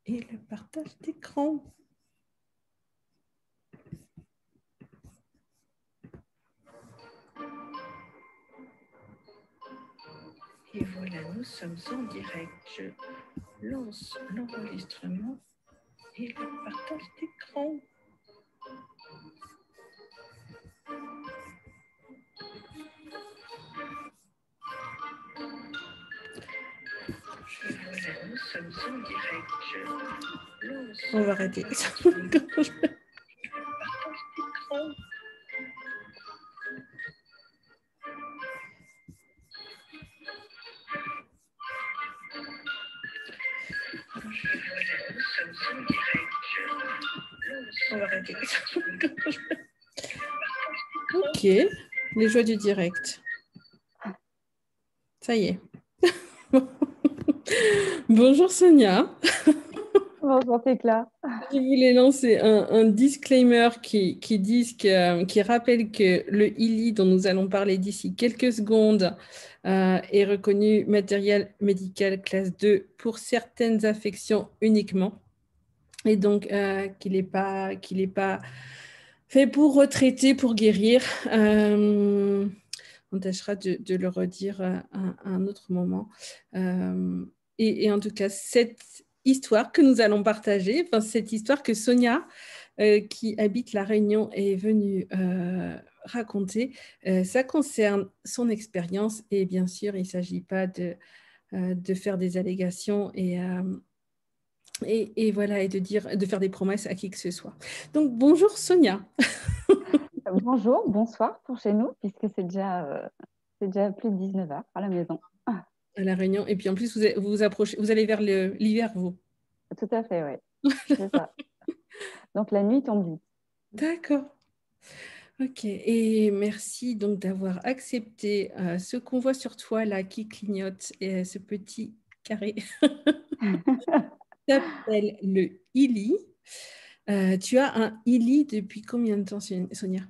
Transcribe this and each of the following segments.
et le partage d'écran. Et voilà, nous sommes en direct. Je lance l'enregistrement et le partage d'écran. Voilà, nous sommes en direct. Je lance. On va arrêter. Le partage d'écran. On va arrêter. Ok, les joies du direct. Ça y est. Bonjour Sonia. Bonjour Thécla. Je voulais lancer un disclaimer qui rappelle que le ILI dont nous allons parler d'ici quelques secondes est reconnu matériel médical classe 2 pour certaines affections uniquement. Et donc qu'il n'est pas fait pour retraiter, pour guérir. On tâchera de le redire à un autre moment. Et en tout cas, cette histoire que nous allons partager, enfin, cette histoire que Sonia, qui habite La Réunion, est venue raconter, ça concerne son expérience. Et bien sûr, il ne s'agit pas de faire des allégations et voilà, et de faire des promesses à qui que ce soit. Donc, bonjour Sonia. Bonjour, bonsoir pour chez nous, puisque c'est déjà plus de 19h à la maison. À La Réunion. Et puis en plus, vous approchez, vous allez vers l'hiver, vous. Tout à fait, oui. C'est ça. Donc la nuit tombe vite. D'accord. Ok. Et merci donc d'avoir accepté ce qu'on voit sur toi là qui clignote et ce petit carré. S'appelle le ILI. Tu as un ILI depuis combien de temps, Sonia?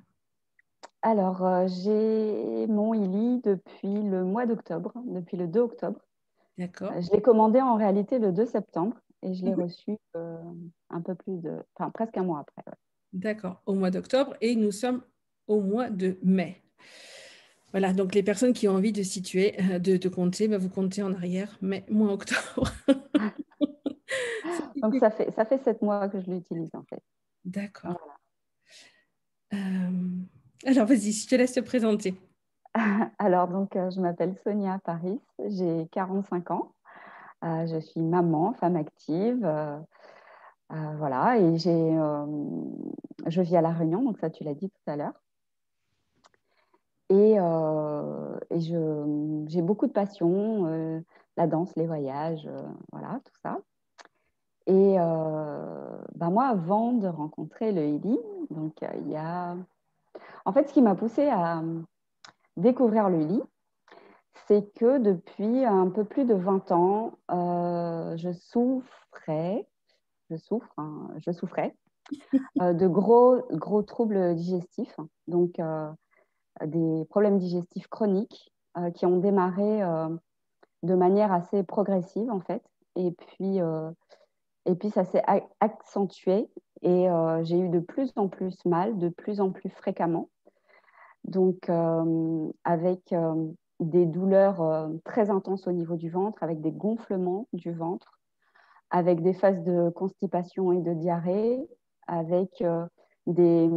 Alors, j'ai mon ILI depuis le mois d'octobre, depuis le 2 octobre. D'accord. Je l'ai commandé en réalité le 2 septembre et je l'ai reçu un peu plus de, enfin presque un mois après. Ouais. D'accord, au mois d'octobre et nous sommes au mois de mai. Voilà, donc les personnes qui ont envie de situer, de compter, vous comptez en arrière, mai, mois, octobre. Donc ça fait 7 mois que je l'utilise en fait. D'accord. Voilà. Alors vas-y, je te laisse te présenter. Alors donc je m'appelle Sonia Paris, j'ai 45 ans. Je suis maman, femme active, voilà, et je vis à La Réunion, donc ça tu l'as dit tout à l'heure. Et j'ai beaucoup de passion, la danse, les voyages, voilà, tout ça. Et moi, avant de rencontrer le Heli, donc il y a... En fait, ce qui m'a poussée à découvrir le Heli, c'est que depuis un peu plus de 20 ans, je souffrais de gros troubles digestifs, donc des problèmes digestifs chroniques qui ont démarré de manière assez progressive en fait. Et puis ça s'est accentué et j'ai eu de plus en plus mal, de plus en plus fréquemment. Donc avec des douleurs très intenses au niveau du ventre, avec des gonflements du ventre, avec des phases de constipation et de diarrhée, avec des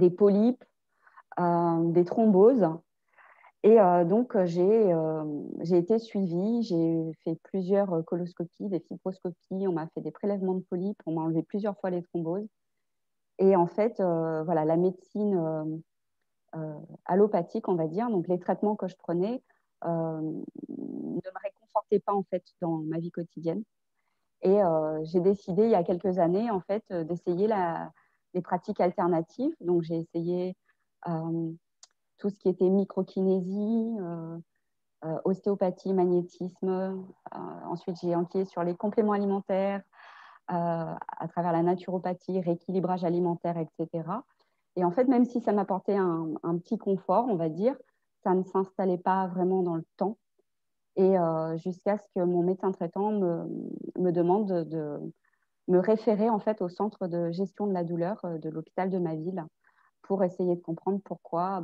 polypes, des thromboses. Et donc, j'ai été suivie, j'ai fait plusieurs coloscopies, des fibroscopies, on m'a fait des prélèvements de polypes, on m'a enlevé plusieurs fois les thromboses. Et en fait, voilà, la médecine allopathique, on va dire, donc les traitements que je prenais ne me réconfortaient pas en fait dans ma vie quotidienne. Et j'ai décidé il y a quelques années en fait d'essayer les pratiques alternatives. Donc j'ai essayé tout ce qui était microkinésie, ostéopathie, magnétisme. Ensuite j'ai enquillé sur les compléments alimentaires à travers la naturopathie, rééquilibrage alimentaire, etc. Et en fait, même si ça m'apportait un petit confort, on va dire, ça ne s'installait pas vraiment dans le temps. Et jusqu'à ce que mon médecin traitant me demande de me référer en fait au centre de gestion de la douleur de l'hôpital de ma ville pour essayer de comprendre pourquoi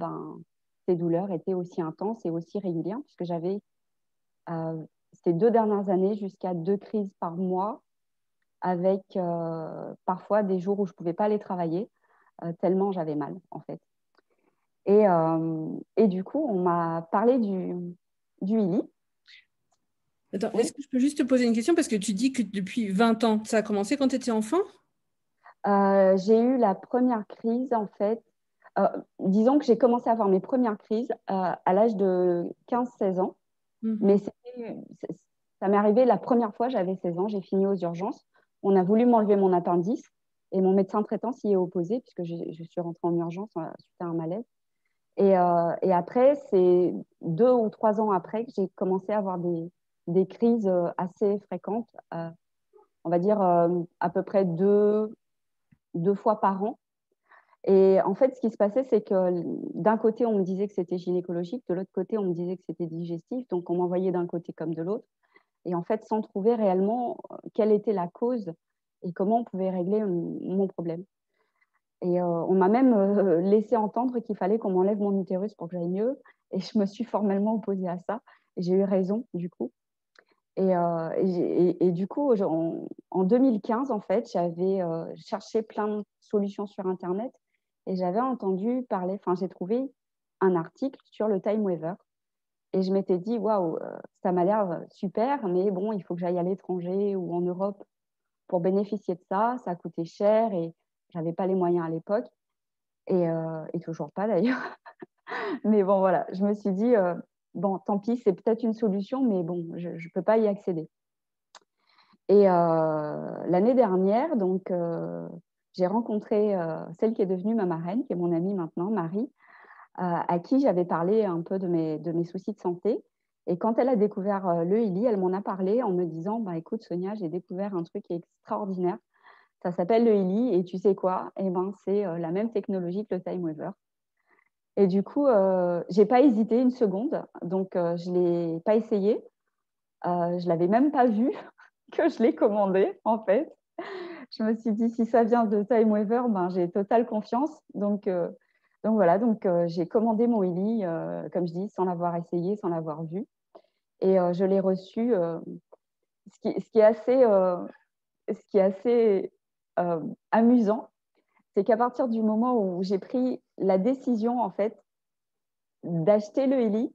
ces douleurs étaient aussi intenses et aussi régulières, puisque j'avais ces 2 dernières années jusqu'à 2 crises par mois, avec parfois des jours où je ne pouvais pas aller travailler, tellement j'avais mal en fait. Et du coup, on m'a parlé du ILI. Attends, Oui. est-ce que je peux juste te poser une question? Parce que tu dis que depuis 20 ans, ça a commencé quand tu étais enfant? J'ai eu la première crise, en fait. Disons que j'ai commencé à avoir mes premières crises à l'âge de 15-16 ans. Mais ça m'est arrivé la première fois, j'avais 16 ans, j'ai fini aux urgences. On a voulu m'enlever mon appendice et mon médecin traitant s'y est opposé puisque je suis rentrée en urgence suite à un malaise. Et après, c'est 2 ou 3 ans après que j'ai commencé à avoir des crises assez fréquentes, on va dire à peu près deux fois par an. Et en fait, ce qui se passait, c'est que d'un côté, on me disait que c'était gynécologique, de l'autre côté, on me disait que c'était digestif. Donc, on m'envoyait d'un côté comme de l'autre. Et en fait, sans trouver réellement quelle était la cause et comment on pouvait régler mon problème. Et on m'a même laissé entendre qu'il fallait qu'on m'enlève mon utérus pour que j'aille mieux. Et je me suis formellement opposée à ça. Et j'ai eu raison, du coup. Et du coup, en 2015, en fait, j'avais cherché plein de solutions sur Internet et j'avais entendu parler, enfin, j'ai trouvé un article sur le Time Waver. Et je m'étais dit, waouh, ça m'a l'air super, mais bon, il faut que j'aille à l'étranger ou en Europe pour bénéficier de ça. Ça coûtait cher et je n'avais pas les moyens à l'époque. Et toujours pas d'ailleurs. Mais bon, voilà, je me suis dit, bon, tant pis, c'est peut-être une solution, mais bon, je ne peux pas y accéder. Et l'année dernière, donc, j'ai rencontré celle qui est devenue ma marraine, qui est mon amie maintenant, Marie, à qui j'avais parlé un peu de mes soucis de santé. Et quand elle a découvert le ILI, elle m'en a parlé en me disant, bah, écoute Sonia, j'ai découvert un truc qui est extraordinaire. Ça s'appelle le ILI et tu sais quoi? Eh ben, c'est la même technologie que le Time Waver. Et du coup, je n'ai pas hésité une seconde. Donc, je ne l'ai pas essayé. Je ne l'avais même pas vu que je l'ai commandé, en fait. Je me suis dit, si ça vient de Time Waver, ben, j'ai totale confiance. Donc voilà, j'ai commandé mon ILI, comme je dis, sans l'avoir essayé, sans l'avoir vu. Et je l'ai reçu. Ce qui est assez amusant, c'est qu'à partir du moment où j'ai pris la décision, en fait, d'acheter le ILI,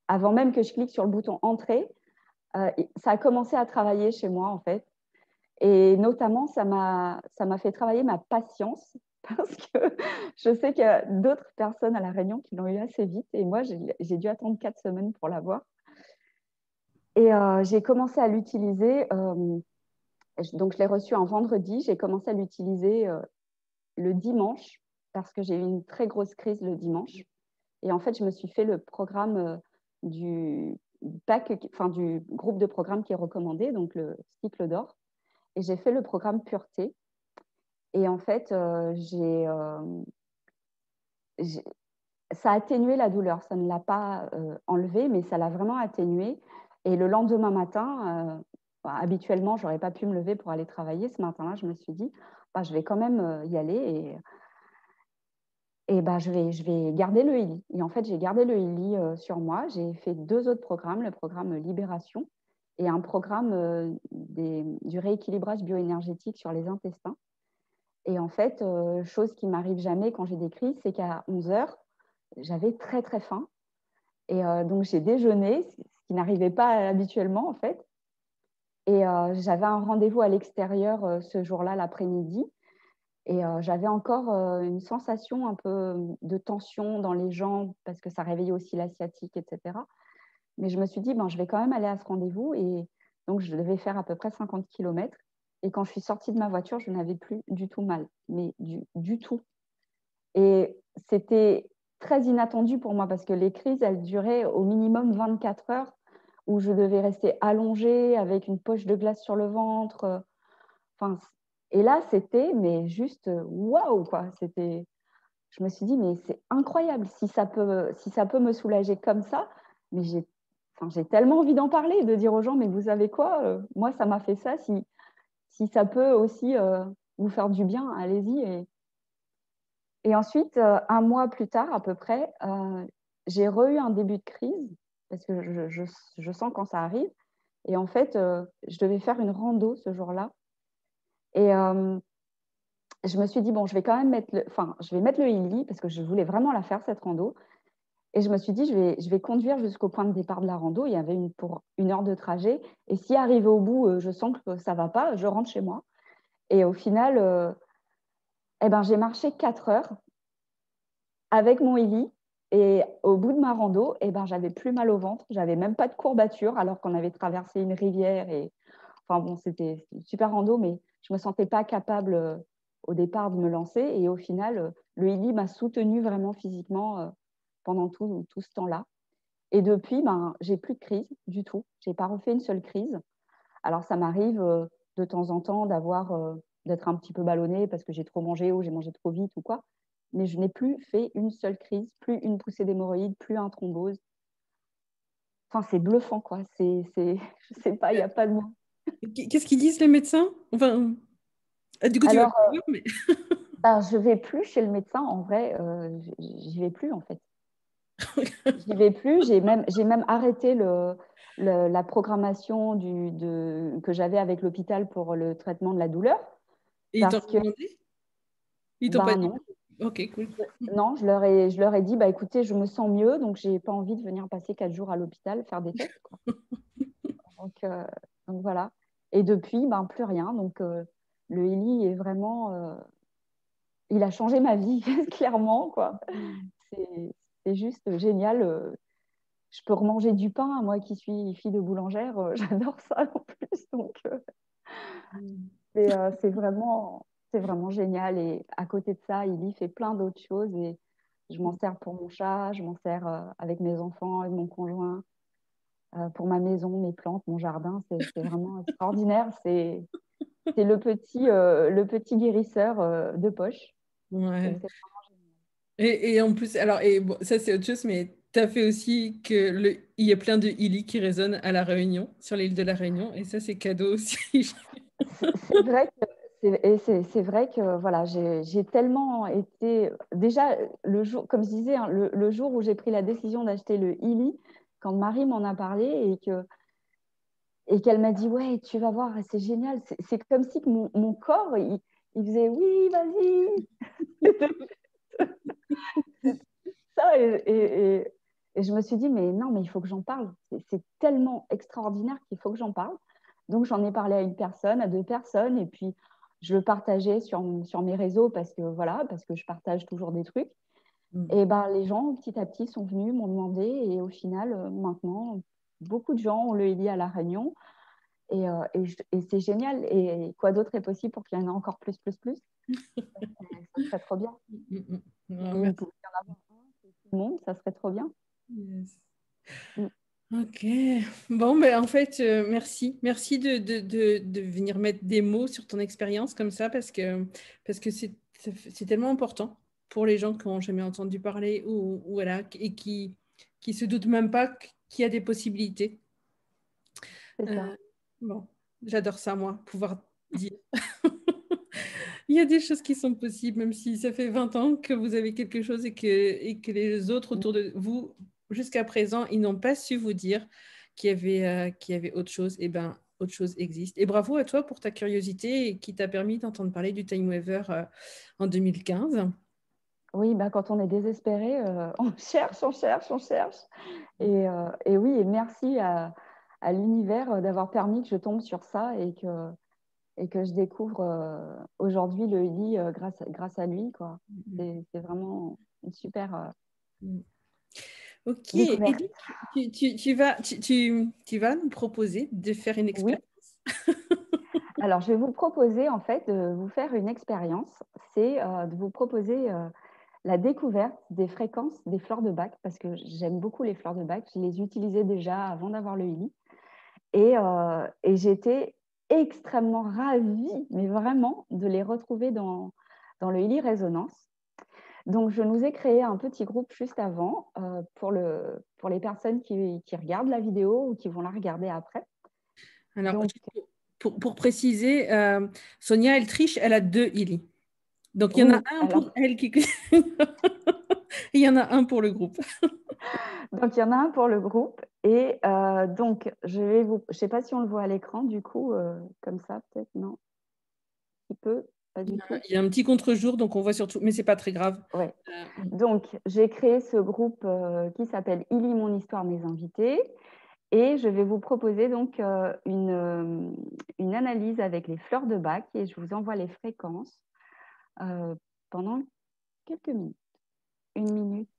avant même que je clique sur le bouton Entrée, ça a commencé à travailler chez moi, en fait. Et notamment, ça m'a fait travailler ma patience parce que je sais qu'il y a d'autres personnes à La Réunion qui l'ont eu assez vite et moi, j'ai dû attendre 4 semaines pour l'avoir. Et j'ai commencé à l'utiliser. Donc, je l'ai reçu un vendredi. J'ai commencé à l'utiliser le dimanche parce que j'ai eu une très grosse crise le dimanche. Et en fait, je me suis fait le programme du du groupe de programmes qui est recommandé, donc le cycle d'or. Et j'ai fait le programme Pureté. Et en fait, ça a atténué la douleur. Ça ne l'a pas enlevée, mais ça l'a vraiment atténuée. Et le lendemain matin, habituellement, je n'aurais pas pu me lever pour aller travailler. Ce matin-là, je me suis dit, bah, je vais quand même y aller et bah, je vais garder le ILI. Et en fait, j'ai gardé le ILI sur moi. J'ai fait 2 autres programmes, le programme Libération et un programme du rééquilibrage bioénergétique sur les intestins. Et en fait, chose qui m'arrive jamais quand j'ai des crises, c'est qu'à 11 heures, j'avais très, très faim. Et donc, j'ai déjeuné, ce qui n'arrivait pas habituellement, en fait. Et j'avais un rendez-vous à l'extérieur ce jour-là, l'après-midi. Et j'avais encore une sensation un peu de tension dans les jambes parce que ça réveillait aussi la sciatique, etc. Mais je me suis dit, ben, je vais quand même aller à ce rendez-vous. Et donc, je devais faire à peu près 50 kilomètres. Et quand je suis sortie de ma voiture, je n'avais plus du tout mal, mais du tout. Et c'était très inattendu pour moi parce que les crises, elles duraient au minimum 24 heures où je devais rester allongée avec une poche de glace sur le ventre. Enfin, et là, c'était mais juste waouh, quoi. Je me suis dit, mais c'est incroyable si ça peut me soulager comme ça. Mais j'ai tellement envie d'en parler, de dire aux gens: «Mais vous savez quoi? Moi, ça m'a fait ça. Si ça peut aussi, vous faire du bien, allez-y» et ensuite, 1 mois plus tard à peu près, j'ai eu un début de crise parce que je sens quand ça arrive et en fait, je devais faire une rando ce jour-là et je me suis dit: «Bon, je vais quand même je vais mettre le Ili» parce que je voulais vraiment la faire cette rando et je me suis dit: «Je vais conduire jusqu'au point de départ de la rando». Il y avait pour 1 heure de trajet et si arrivé au bout, je sens que ça va pas, je rentre chez moi et au final, et ben, j'ai marché 4 heures avec mon Ili et au bout de ma rando et ben, j'avais plus mal au ventre, j'avais même pas de courbature alors qu'on avait traversé une rivière et enfin bon, c'était une super rando, mais je me sentais pas capable, au départ de me lancer et au final, le Ili m'a soutenue vraiment physiquement, pendant tout ce temps-là et depuis, ben, j'ai plus de crise du tout. J'ai pas refait une seule crise. Alors ça m'arrive, de temps en temps d'être un petit peu ballonnée parce que j'ai trop mangé ou j'ai mangé trop vite ou quoi, mais je n'ai plus fait une seule crise, plus une poussée d'hémorroïdes, plus un thrombose. Enfin, c'est bluffant quoi, je sais pas, il y a pas de mots. Qu'est-ce qu'ils disent les médecins? Enfin, du coup, tu vas Alors, pas voir, mais bah, je vais plus chez le médecin en vrai, j'y vais plus en fait. J'y vais plus, j'ai même arrêté la programmation que j'avais avec l'hôpital pour le traitement de la douleur et ils t'ont parce que, demandé? Ils t'ont pas ben, dit? non, Ok, cool. non, je leur ai dit: «Bah, écoutez, je me sens mieux, donc j'ai pas envie de venir passer 4 jours à l'hôpital faire des tests, quoi». Donc heu, donc voilà et depuis, ben, plus rien donc le Ili est vraiment, il a changé ma vie clairement, quoi. Mm. C'est c'est juste génial, je peux remanger du pain, moi qui suis fille de boulangère, j'adore ça en plus donc Mm. c'est vraiment génial et à côté de ça, il y fait plein d'autres choses et je m'en sers pour mon chat, je m'en sers, avec mes enfants, avec mon conjoint, pour ma maison, mes plantes, mon jardin, c'est vraiment extraordinaire. C'est le petit guérisseur, de poche. C'est Ouais. c'est Et en plus, alors, et bon, ça c'est autre chose, mais tu as fait aussi il y a plein de Ili qui résonnent à La Réunion, sur l'île de La Réunion, et ça c'est cadeau aussi. c'est vrai que c'est vrai que voilà, j'ai tellement été déjà, le jour comme je disais, hein, le jour où j'ai pris la décision d'acheter le Ili, quand Marie m'en a parlé et qu'elle m'a dit: «Ouais, tu vas voir, c'est génial». C'est comme si que mon corps, il faisait: «Oui, vas-y». C'était ça et je me suis dit: «Mais non, mais il faut que j'en parle. C'est tellement extraordinaire qu'il faut que j'en parle». Donc j'en ai parlé à une personne, à 2 personnes et puis je le partageais sur mes réseaux parce que voilà, parce que je partage toujours des trucs Mm. et ben, les gens petit à petit sont venus, m'ont demandé et au final, maintenant, beaucoup de gens ont le Ili à La Réunion et c'est génial et quoi d'autre est possible pour qu'il y en ait encore plus, plus, plus? Ça serait trop bien. Mm, mm. Et Ouais, il merci. pouvait y en avoir un pour tout le monde, ça serait trop bien. Yes. Mmh. Ok. Bon, ben en fait, merci. Merci de venir mettre des mots sur ton expérience comme ça, parce que c'est tellement important pour les gens qui n'ont jamais entendu parler ou voilà, et qui se doutent même pas qu'il y a des possibilités. C'est ça. Euh, bon, j'adore ça, moi, pouvoir dire. Il y a des choses qui sont possibles, même si ça fait 20 ans que vous avez quelque chose et que les autres Mmh. autour de vous, jusqu'à présent, ils n'ont pas su vous dire qu'il y avait autre chose. Et bien, autre chose existe. Et bravo à toi pour ta curiosité et qui t'a permis d'entendre parler du Time Waver en 2015. Oui, bah, quand on est désespéré, on cherche, on cherche, on cherche et oui et merci à l'univers, d'avoir permis que je tombe sur ça et que je découvre, aujourd'hui le lit, grâce à lui, quoi. Mm, C'est vraiment une super, mm. Ok. Et découverte. donc, tu vas nous proposer de faire une Oui, expérience. alors je vais vous proposer en fait de vous faire une expérience. C'est, de vous proposer, la découverte des fréquences des fleurs de Bach parce que j'aime beaucoup les fleurs de Bach. Je les utilisais déjà avant d'avoir le Ili et j'étais extrêmement ravie, mais vraiment, de les retrouver dans le Ili Résonance. Donc, je nous ai créé un petit groupe juste avant pour les personnes qui regardent la vidéo ou qui vont la regarder après. Alors, Donc, juste pour préciser, Sonia, elle triche, elle a 2 Illy. Donc, il y en a oui, un pour alors, elle qui... Et il y en a un pour le groupe. donc il y en a un pour le groupe. Et donc, je sais pas si on le voit à l'écran, du coup, comme ça, peut-être, non? Un petit peu, pas du tout. Il y a un petit contre-jour, donc on voit surtout, mais c'est pas très grave. Ouais. Euh, Donc, j'ai créé ce groupe qui s'appelle Illy, mon histoire, mes invités. Et je vais vous proposer donc une analyse avec les fleurs de bac et je vous envoie les fréquences pendant quelques minutes. Une minute.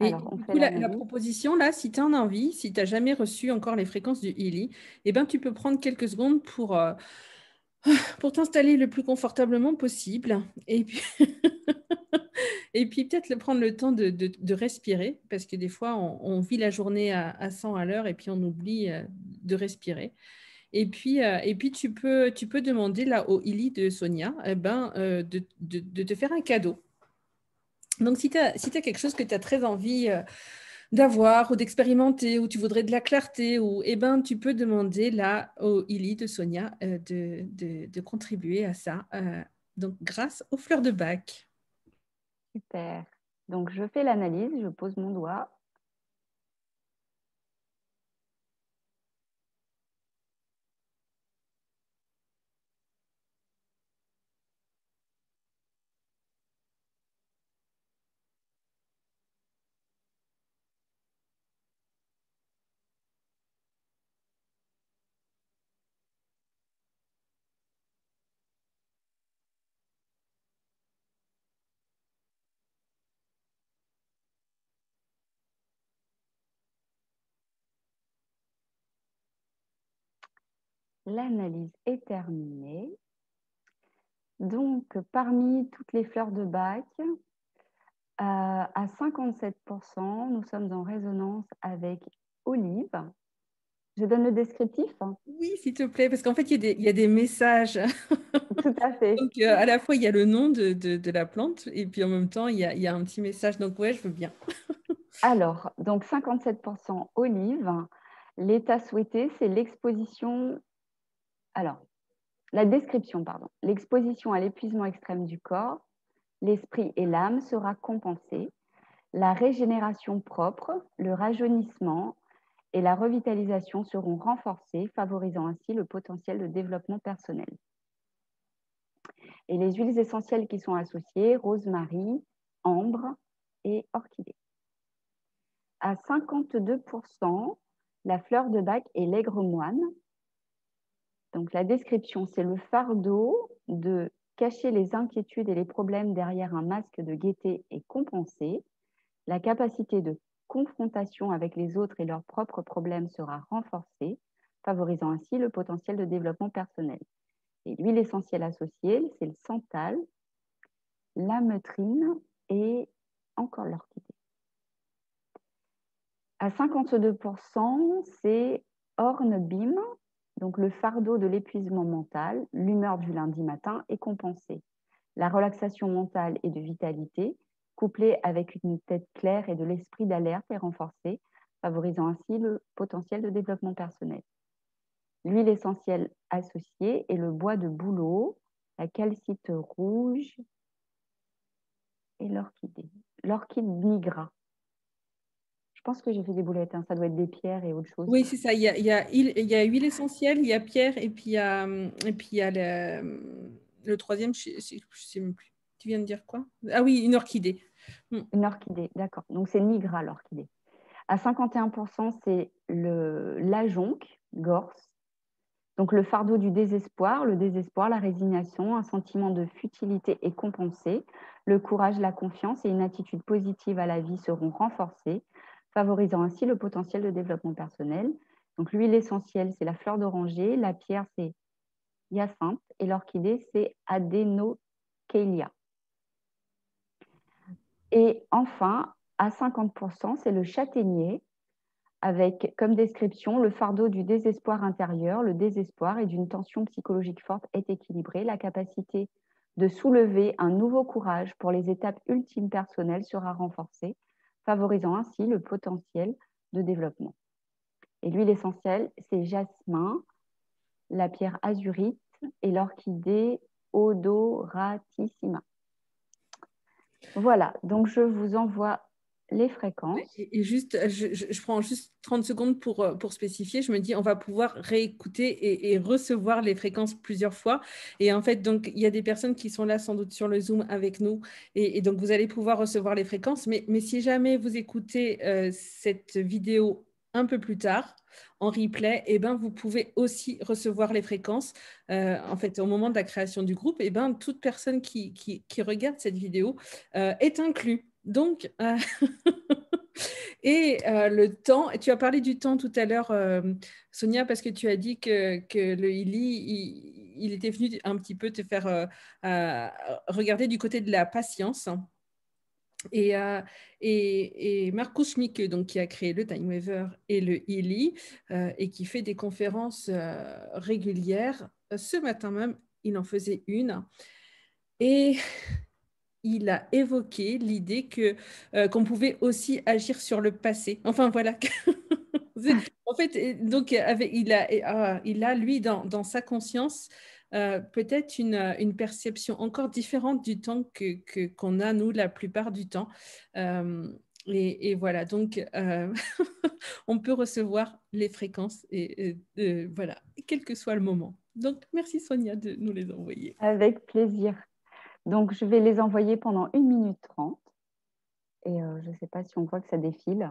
Et Alors, on du fait coup, la l'analyse. proposition, là, si tu en as envie, si tu n'as jamais reçu encore les fréquences du Illy, eh ben, tu peux prendre quelques secondes pour t'installer le plus confortablement possible. Et puis, et puis peut-être prendre le temps de respirer, parce que des fois, on vit la journée à 100 à l'heure et puis on oublie de respirer. Et puis tu peux demander là au Illy de Sonia eh ben, de te faire un cadeau. Donc, si tu as quelque chose que tu as très envie d'avoir ou d'expérimenter, ou tu voudrais de la clarté, ou eh ben, tu peux demander là au Illy de Sonia de contribuer à ça. Donc, grâce aux fleurs de bac. Super. Donc, je fais l'analyse, je pose mon doigt. L'analyse est terminée. Donc, parmi toutes les fleurs de bac, à 57%, nous sommes en résonance avec Olive. Je donne le descriptif, hein. Oui, s'il te plaît, parce qu'en fait, il y a des messages. Tout à fait. Donc, à la fois, il y a le nom de la plante, et puis en même temps, il y a un petit message. Donc, ouais, je veux bien. Alors, donc 57% olive. L'état souhaité, c'est l'exposition. Alors, la description, pardon. L'exposition à l'épuisement extrême du corps, l'esprit et l'âme sera compensée. La régénération propre, le rajeunissement et la revitalisation seront renforcés, favorisant ainsi le potentiel de développement personnel. Et les huiles essentielles qui sont associées, rosemary, ambre et orchidée. À 52%, la fleur de bac est l'aigre moine. Donc la description, c'est le fardeau de cacher les inquiétudes et les problèmes derrière un masque de gaieté et compenser. La capacité de confrontation avec les autres et leurs propres problèmes sera renforcée, favorisant ainsi le potentiel de développement personnel. Et l'huile essentielle associée, c'est le santal, la meutrine et encore l'orchidée. À 52%, c'est Hornbeam, donc le fardeau de l'épuisement mental, l'humeur du lundi matin est compensée. La relaxation mentale et de vitalité, couplée avec une tête claire et de l'esprit d'alerte, est renforcée, favorisant ainsi le potentiel de développement personnel. L'huile essentielle associée est le bois de bouleau, la calcite rouge et l'orchidée. L'orchide nigra. Je pense que j'ai fait des boulettes, hein. Ça doit être des pierres et autre chose. Oui, c'est ça. Il y a huile essentielle, il y a pierre, et puis il y a le troisième, je sais même plus. Tu viens de dire quoi? Ah oui, une orchidée. Mm. Une orchidée, d'accord. Donc c'est nigra l'orchidée. À 51%, c'est l'ajonc, gorse. Donc le fardeau du désespoir, le désespoir, la résignation, un sentiment de futilité est compensé. Le courage, la confiance et une attitude positive à la vie seront renforcés, favorisant ainsi le potentiel de développement personnel. Donc l'huile essentielle, c'est la fleur d'oranger, la pierre, c'est hyacinthe et l'orchidée, c'est adénocalia. Et enfin, à 50%, c'est le châtaignier, avec comme description le fardeau du désespoir intérieur, le désespoir et d'une tension psychologique forte est équilibré, la capacité de soulever un nouveau courage pour les étapes ultimes personnelles sera renforcé, favorisant ainsi le potentiel de développement. Et l'huile essentielle, c'est jasmin, la pierre azurite et l'orchidée odoratissima. Voilà, donc je vous envoie les fréquences. Et juste, je prends juste 30 secondes pour spécifier. Je me dis, on va pouvoir réécouter et recevoir les fréquences plusieurs fois. Et en fait, donc, il y a des personnes qui sont là sans doute sur le Zoom avec nous. Et donc, vous allez pouvoir recevoir les fréquences. Mais si jamais vous écoutez cette vidéo un peu plus tard, en replay, eh ben, vous pouvez aussi recevoir les fréquences. En fait, au moment de la création du groupe, eh ben, toute personne qui regarde cette vidéo est inclue. Donc, et le temps, tu as parlé du temps tout à l'heure, Sonia, parce que tu as dit que le Ili, il était venu un petit peu te faire regarder du côté de la patience. Et Marcus Schmicke, donc, qui a créé le Time Waver et le Ili, et qui fait des conférences régulières. Ce matin même, il en faisait une. Et il a évoqué l'idée qu'on pouvait aussi agir sur le passé. Enfin, voilà. En fait, donc, il a lui, dans sa conscience, peut-être une perception encore différente du temps qu'on a, nous, la plupart du temps. Euh, et voilà, donc, on peut recevoir les fréquences, voilà, quel que soit le moment. Donc, merci Sonia de nous les envoyer. Avec plaisir. Donc, je vais les envoyer pendant 1 minute 30. Et je ne sais pas si on voit que ça défile.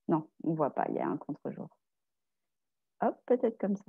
Non, on ne voit pas, il y a un contre-jour. Hop, peut-être comme ça.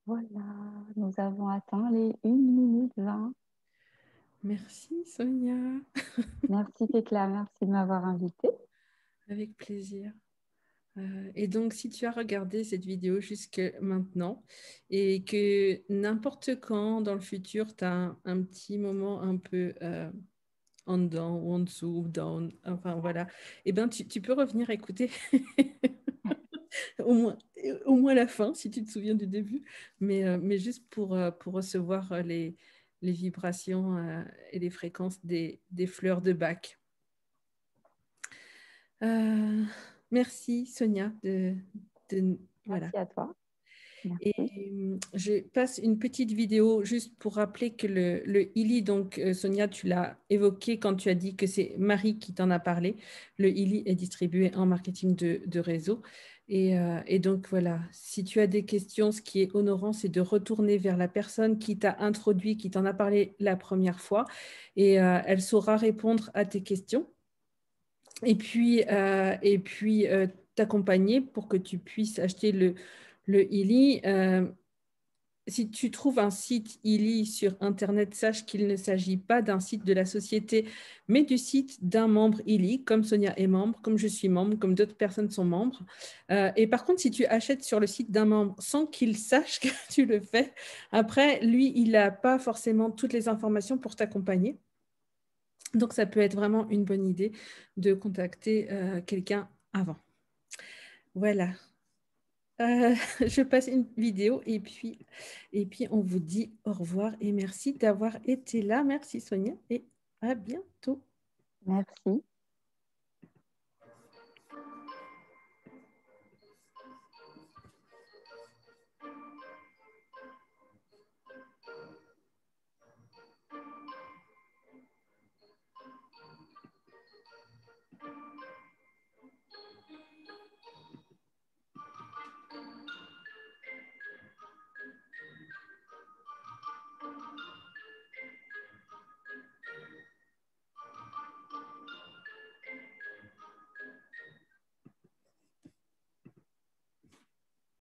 Voilà, nous avons atteint les 1 minute 20. Merci Sonia. Merci Tekla, merci de m'avoir invitée. Avec plaisir. Et donc, si tu as regardé cette vidéo jusque maintenant et que n'importe quand dans le futur, tu as un petit moment un peu en dedans ou en dessous ou down, enfin voilà, eh ben, tu peux revenir écouter au moins, au moins la fin, si tu te souviens du début, mais juste pour recevoir les vibrations et les fréquences des fleurs de Bach. Merci Sonia voilà. Merci à toi. Et Merci. je passe une petite vidéo juste pour rappeler que le Ili, donc Sonia, tu l'as évoqué quand tu as dit que c'est Marie qui t'en a parlé. Le Ili est distribué en marketing de réseau. Et donc voilà, si tu as des questions, ce qui est honorant, c'est de retourner vers la personne qui t'a introduit, qui t'en a parlé la première fois, et elle saura répondre à tes questions. Et puis t'accompagner pour que tu puisses acheter le Ili. Si tu trouves un site Ili sur Internet, sache qu'il ne s'agit pas d'un site de la société, mais du site d'un membre Ili, comme Sonia est membre, comme je suis membre, comme d'autres personnes sont membres. Et par contre, si tu achètes sur le site d'un membre sans qu'il sache que tu le fais, après, lui, il n'a pas forcément toutes les informations pour t'accompagner. Donc, ça peut être vraiment une bonne idée de contacter quelqu'un avant. Voilà. Je passe une vidéo et puis on vous dit au revoir et merci d'avoir été là. Merci Sonia et à bientôt. Merci.